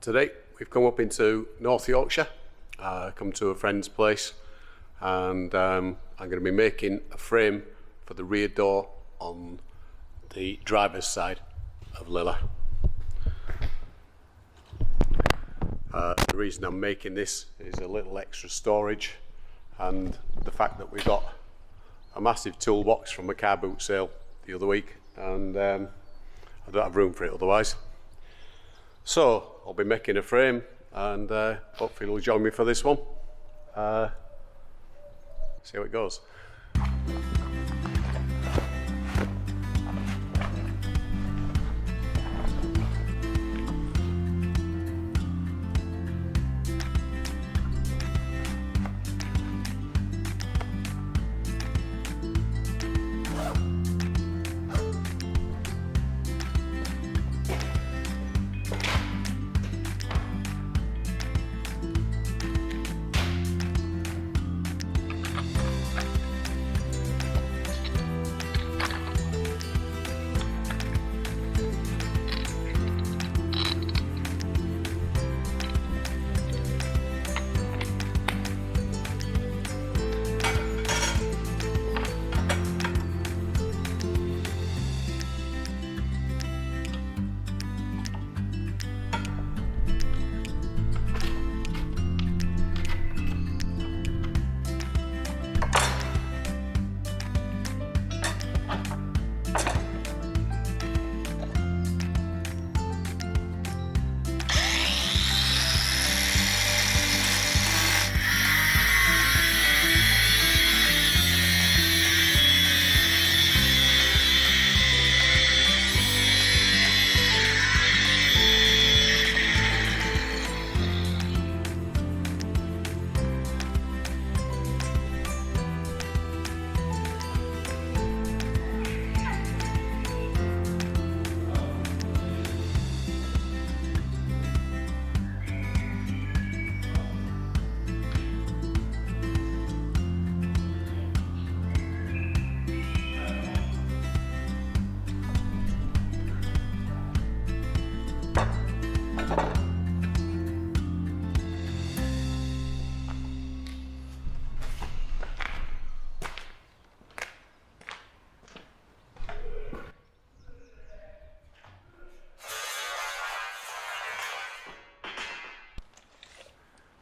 Today we've come up into North Yorkshire, come to a friend's place, and I'm going to be making a frame for the rear door on the driver's side of Lilla. The reason I'm making this is a little extra storage, and the fact that we got a massive toolbox from a car boot sale the other week, and I don't have room for it otherwise. So I'll be making a frame, and hopefully you'll join me for this one. See how it goes.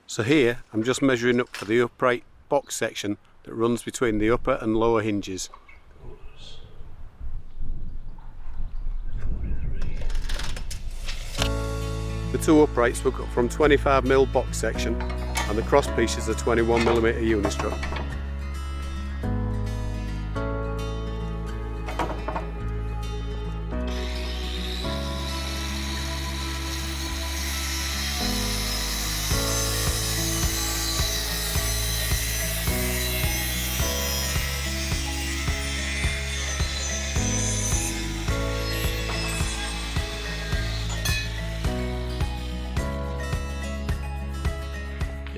So here I'm just measuring up for the upright box section that runs between the upper and lower hinges. The two uprights were cut from 25mm box section, and the cross piece is a 21mm Unistrut.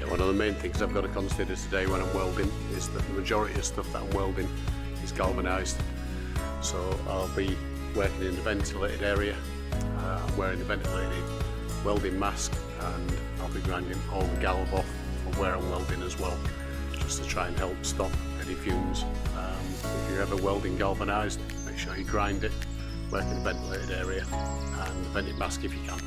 One of the main things I've got to consider today when I'm welding is that the majority of stuff that I'm welding is galvanised. So I'll be working in the ventilated area. I'm wearing the ventilated welding mask, and I'll be grinding all the galv off from where I'm welding as well, just to try and help stop any fumes. If you're ever welding galvanised, make sure you grind it, work in the ventilated area, and the vented mask if you can.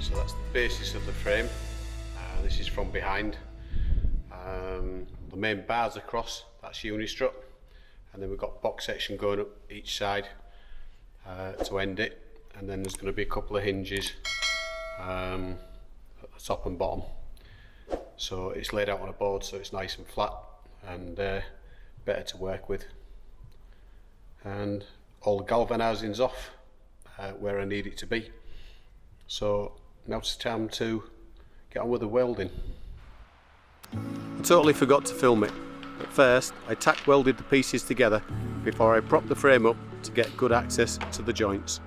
So that's the basis of the frame. This is from behind. The main bars across, that's Unistrut, and then we've got box section going up each side to end it, and then there's going to be a couple of hinges at the top and bottom, so it's laid out on a board so it's nice and flat and better to work with. And all the galvanising's off where I need it to be, so now it's time to get on with the welding. I totally forgot to film it. At first I tack welded the pieces together before I propped the frame up to get good access to the joints.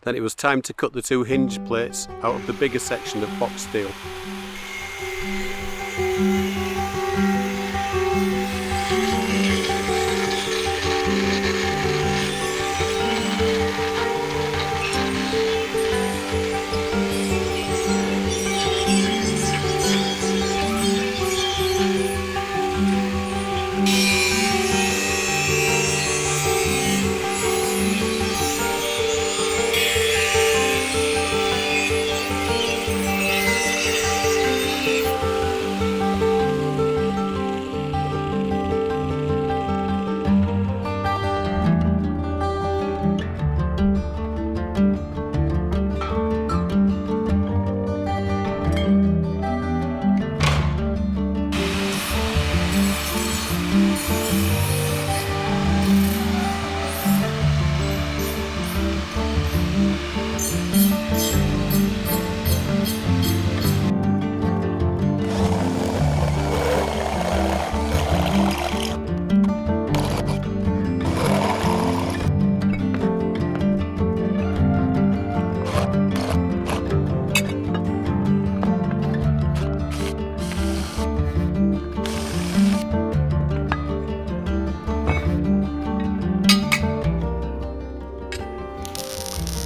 Then it was time to cut the two hinge plates out of the bigger section of box steel.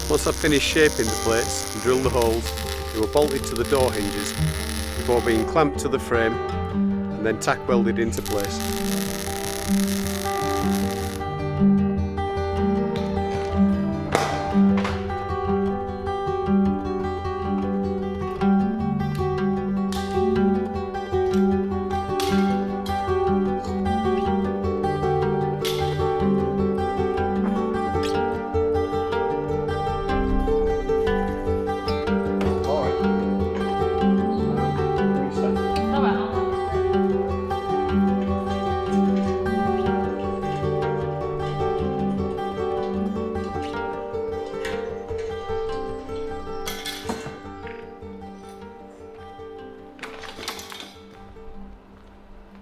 Once I finished shaping the plates and drilled the holes, they were bolted to the door hinges before being clamped to the frame and then tack welded into place.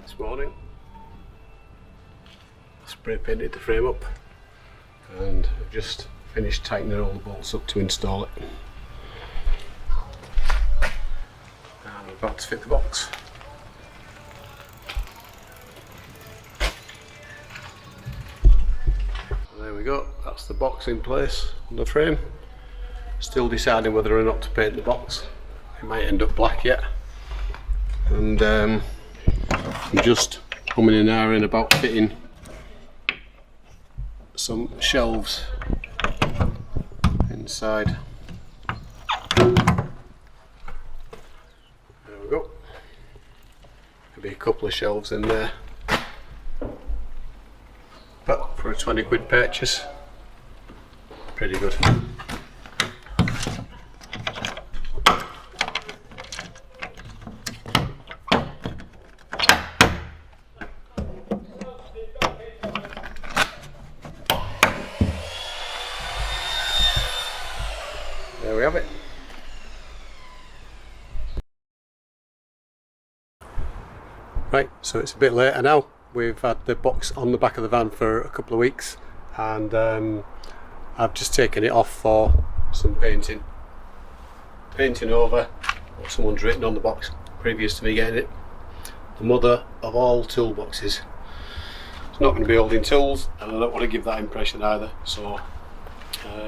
This morning I spray painted the frame up and I've just finished tightening all the bolts up to install it. And about to fit the box. There we go, that's the box in place on the frame. Still deciding whether or not to paint the box. It might end up black yet. And I'm just coming in there and about fitting some shelves inside. There we go. Maybe a couple of shelves in there. But for a 20 quid purchase, pretty good. There we have it. Right, so it's a bit later now. We've had the box on the back of the van for a couple of weeks, and I've just taken it off for some painting. Painting over what someone's written on the box previous to me getting it. The mother of all toolboxes. It's not going to be holding tools, and I don't want to give that impression either. So,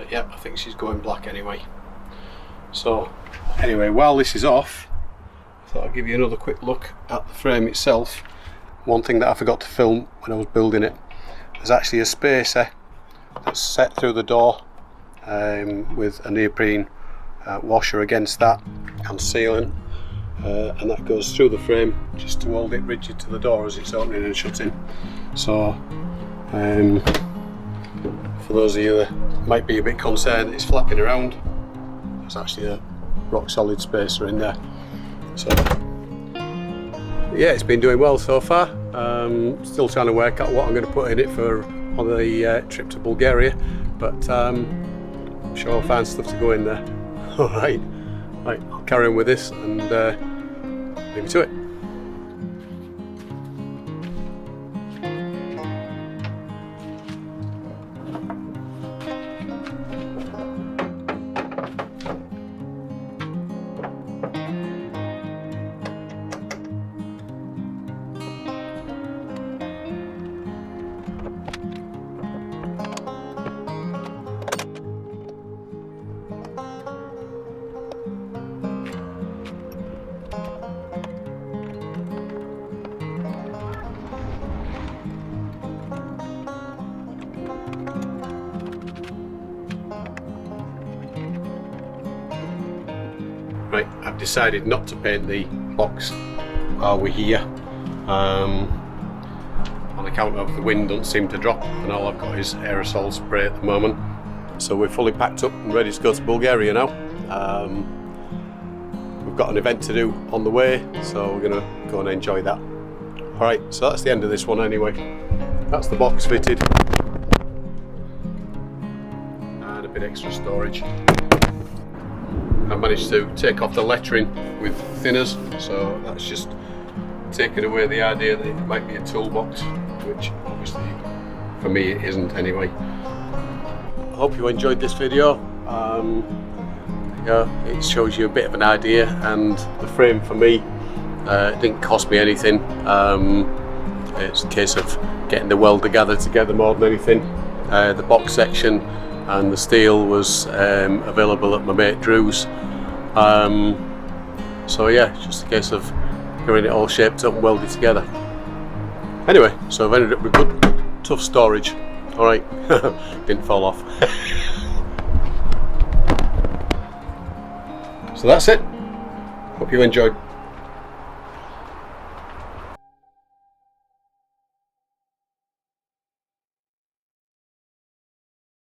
yeah, I think she's going black anyway. So, anyway, while this is off, I thought I'd give you another quick look at the frame itself. One thing that I forgot to film when I was building it, there's actually a spacer that's set through the door with a neoprene washer against that and sealant, and that goes through the frame just to hold it rigid to the door as it's opening and shutting. So for those of you that might be a bit concerned it's flapping around, there's actually a rock solid spacer in there. So yeah, it's been doing well so far. Still trying to work out what I'm going to put in it for on the trip to Bulgaria, but I'm sure I'll find stuff to go in there. Alright, right, I'll carry on with this and leave you to it. Right, I've decided not to paint the box while we're here, on account of the wind doesn't seem to drop and all I've got is aerosol spray at the moment. So we're fully packed up and ready to go to Bulgaria now. We've got an event to do on the way, so we're going to go and enjoy that. Alright, so that's the end of this one anyway. That's the box fitted and a bit extra storage. I managed to take off the lettering with thinners, so that's just taken away the idea that it might be a toolbox, which obviously for me it isn't anyway. I hope you enjoyed this video. Yeah, it shows you a bit of an idea, and the frame for me it didn't cost me anything. It's a case of getting the welder gathered together more than anything. The box section and the steel was available at my mate Drew's, so yeah, just a case of getting it all shaped up and welded together. Anyway, so I've ended up with good tough storage. Alright, didn't fall off. So that's it, hope you enjoyed.